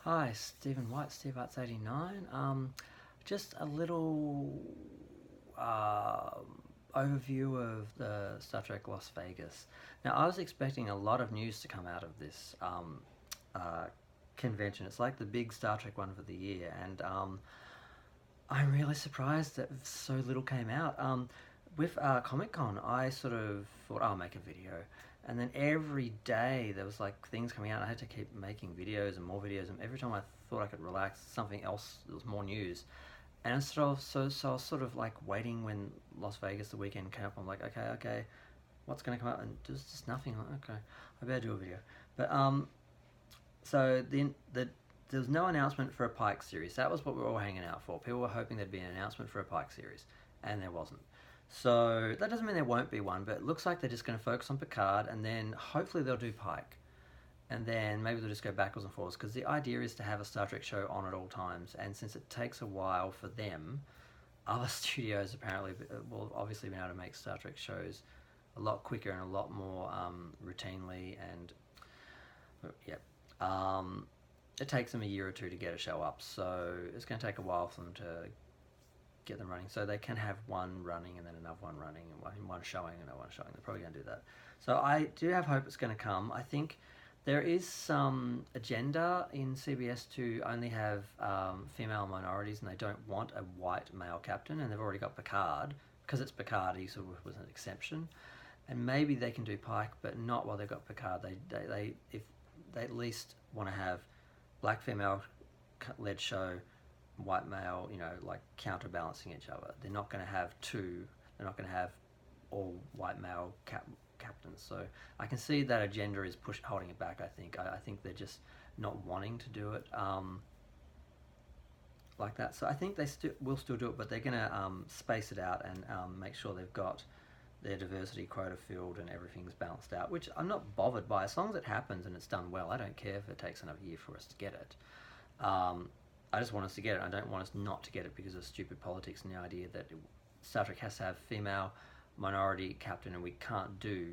Hi, Stephen White, Steve Arts 89. Just a little uh, overview of the Star Trek Las Vagas. Now, I was expecting a lot of news to come out of this uh, convention. It's like the big Star Trek one for the year, and I'm really surprised that so little came out. With Comic Con, I sort of thought I'll make a video, and then every day there was like things coming out. I had to keep making videos and more videos, and every time I thought I could relax, something else, there was more news. And so I was sort of like waiting when Las Vegas the weekend came up. I'm like, okay, what's going to come out? And there's just nothing. I'm like, okay, I better do a video. But so there was no announcement for a Pike series. That was what we were all hanging out for. People were hoping there'd be an announcement for a Pike series, and there wasn't. So that doesn't mean there won't be one, but it looks like they're just going to focus on Picard, and then hopefully they'll do Pike, and then maybe they'll just go backwards and forwards. Because the idea is to have a Star Trek show on at all times, and since it takes a while for them, other studios apparently will obviously been able to make Star Trek shows a lot quicker and a lot more routinely, and yep. It takes them a year or two to get a show up, so it's going to take a while for them to get them running. So they can have one running and then another one running, and one showing and another one showing. They're probably going to do that. So I do have hope it's going to come. I think there is some agenda in CBS to only have female minorities, and they don't want a white male captain, and they've already got Picard. Because it's Picard, he sort of was an exception. And maybe they can do Pike, but not while they've got Picard. If they at least want to have black female led show, white male, like counterbalancing each other. They're not going to have two. They're not going to have all white male captains. So I can see that agenda is holding it back. I think they're just not wanting to do it like that. So I think they will still do it, but they're going to space it out and make sure they've got their diversity quota filled and everything's balanced out, which I'm not bothered by. As long as it happens and it's done well, I don't care if it takes another year for us to get it. I just want us to get it. I don't want us not to get it because of stupid politics and the idea that Star Trek has to have female minority captain and we can't do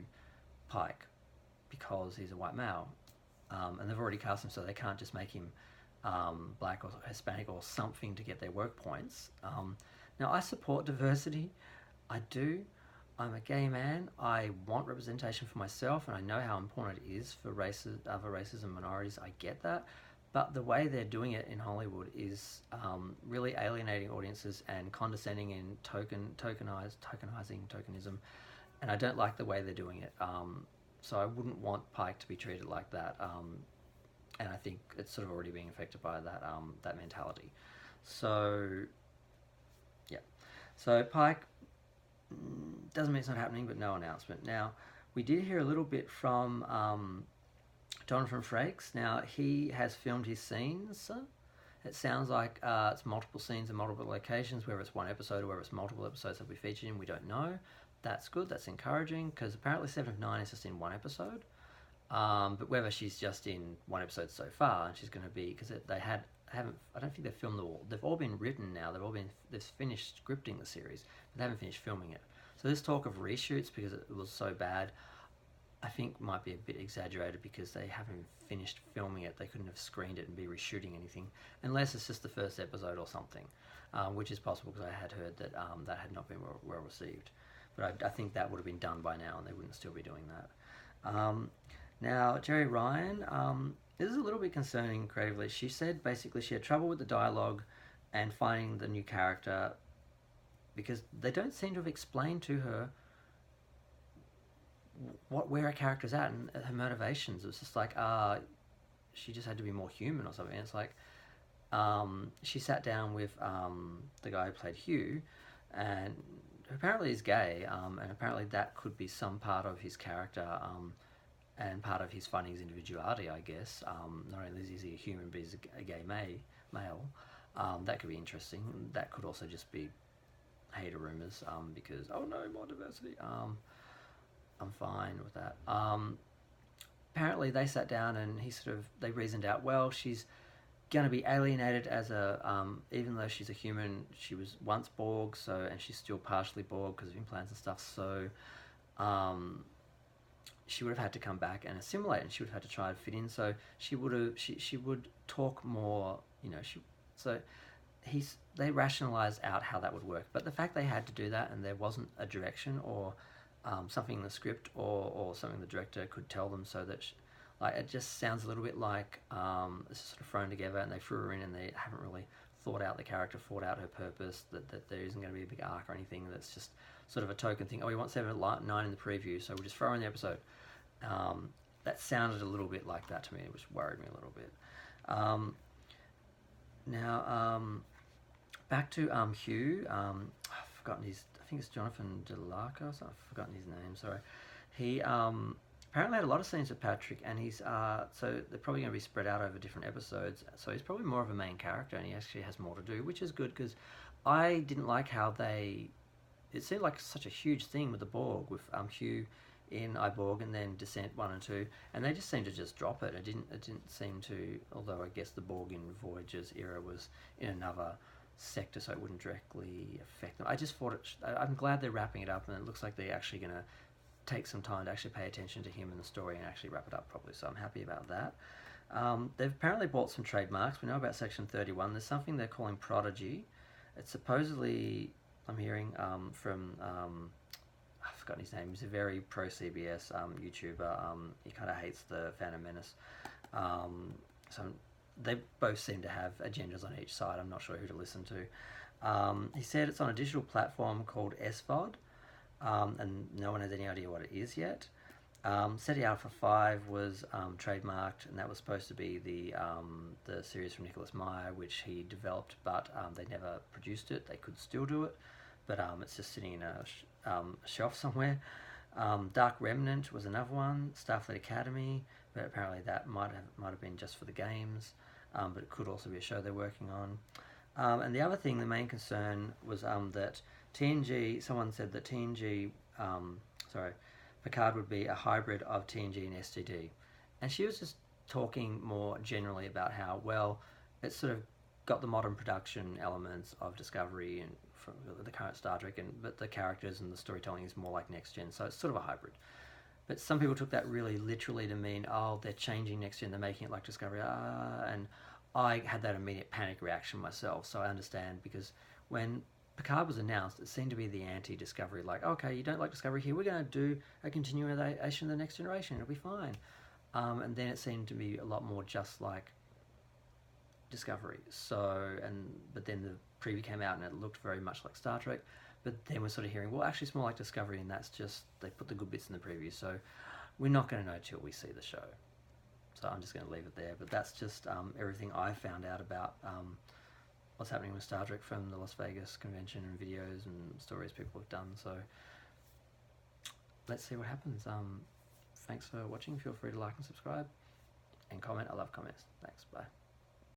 Pike because he's a white male. And they've already cast him, so they can't just make him black or Hispanic or something to get their work points. Now, I support diversity. I do. I'm a gay man. I want representation for myself, and I know how important it is for other races and minorities. I get that. But the way they're doing it in Hollywood is really alienating audiences and condescending and tokenism, and I don't like the way they're doing it. So I wouldn't want Pike to be treated like that, and I think it's sort of already being affected by that mentality. So yeah, so Pike doesn't mean it's not happening, but no announcement. Now we did hear a little bit from Jonathan Frakes. Now he has filmed his scenes. It sounds like it's multiple scenes in multiple locations, whether it's one episode or whether it's multiple episodes that we featured in, we don't know. That's good, that's encouraging, because apparently 7 of 9 is just in one episode. But whether she's just in one episode so far, and she's going to be, because I don't think they've filmed all. They've all been written now. They've finished scripting the series, but they haven't finished filming it. So this talk of reshoots because it was so bad, I think might be a bit exaggerated because they haven't finished filming it. They couldn't have screened it and be reshooting anything, unless it's just the first episode or something, which is possible because I had heard that that had not been well received. But I think that would have been done by now, and they wouldn't still be doing that. Now, Jerry Ryan, this is a little bit concerning creatively. She said basically she had trouble with the dialogue and finding the new character because they don't seem to have explained to her where her character's at and her motivations. It was just like, she just had to be more human or something. And it's like, she sat down with the guy who played Hugh, and apparently he's gay, and apparently that could be some part of his character, and part of his finding his individuality, I guess. Not only is he a human, but he's a gay male. That could be interesting. That could also just be hater rumours, because, oh no, more diversity. I'm fine with that. Apparently they sat down and they reasoned out, well, she's going to be alienated as even though she's a human, she was once Borg, and she's still partially Borg because of implants and stuff, so she would have had to come back and assimilate, and she would have had to try to fit in. So she would talk more, you know. So they rationalized out how that would work, but the fact they had to do that and there wasn't a direction or something in the script or something the director could tell them, so that like it just sounds a little bit like it's sort of thrown together and they threw her in and they haven't really thought out the character, thought out her purpose, that there isn't going to be a big arc or anything. That's just sort of a token thing. Oh, we want 7, 9 in the preview, so we'll just throw in the episode. That sounded a little bit like that to me, which worried me a little bit. Now, back to Hugh. I've forgotten his. I think it's Jonathan DeLarcos. I've forgotten his name. Sorry. He apparently had a lot of scenes with Patrick, and he's so they're probably going to be spread out over different episodes. So he's probably more of a main character, and he actually has more to do, which is good because I didn't like how they. It seemed like such a huge thing with the Borg, with Hugh in iBorg and then Descent 1 and 2, and they just seemed to just drop it. It didn't seem to, although I guess the Borg in Voyager's era was in another sector, so it wouldn't directly affect them. I just thought I'm glad they're wrapping it up, and it looks like they're actually going to take some time to actually pay attention to him and the story and actually wrap it up properly, so I'm happy about that. They've apparently bought some trademarks. We know about Section 31. There's something they're calling Prodigy. It's supposedly, I'm hearing from I've forgotten his name. He's a very pro CBS YouTuber. He kind of hates the Phantom Menace. So they both seem to have agendas on each side. I'm not sure who to listen to. He said it's on a digital platform called SVOD, and no one has any idea what it is yet. SETI Alpha 5 was trademarked, and that was supposed to be the series from Nicholas Meyer, which he developed, but they never produced it. They could still do it, but it's just sitting in a shelf somewhere. Dark Remnant was another one. Starfleet Academy, but apparently that might have been just for the games, but it could also be a show they're working on. And the other thing, the main concern was that TNG. Someone said that Picard would be a hybrid of TNG and STD, and she was just talking more generally about how well it's sort of got the modern production elements of Discovery and from the current Star Trek, but the characters and the storytelling is more like Next Gen, so it's sort of a hybrid. But some people took that really literally to mean, oh, they're changing Next Gen, they're making it like Discovery, and I had that immediate panic reaction myself, so I understand, because when Picard was announced, it seemed to be the anti-Discovery, like, okay, you don't like Discovery here, we're going to do a continuation of the Next Generation, it'll be fine. And then it seemed to be a lot more just like Discovery. But then the preview came out and it looked very much like Star Trek, but then we're sort of hearing, well, actually it's more like Discovery, and that's just, they put the good bits in the preview, so we're not going to know till we see the show. So I'm just going to leave it there, but that's just everything I found out about what's happening with Star Trek from the Las Vegas convention, and videos and stories people have done. So let's see what happens. Thanks for watching. Feel free to like and subscribe and comment. I love comments. Thanks. Bye.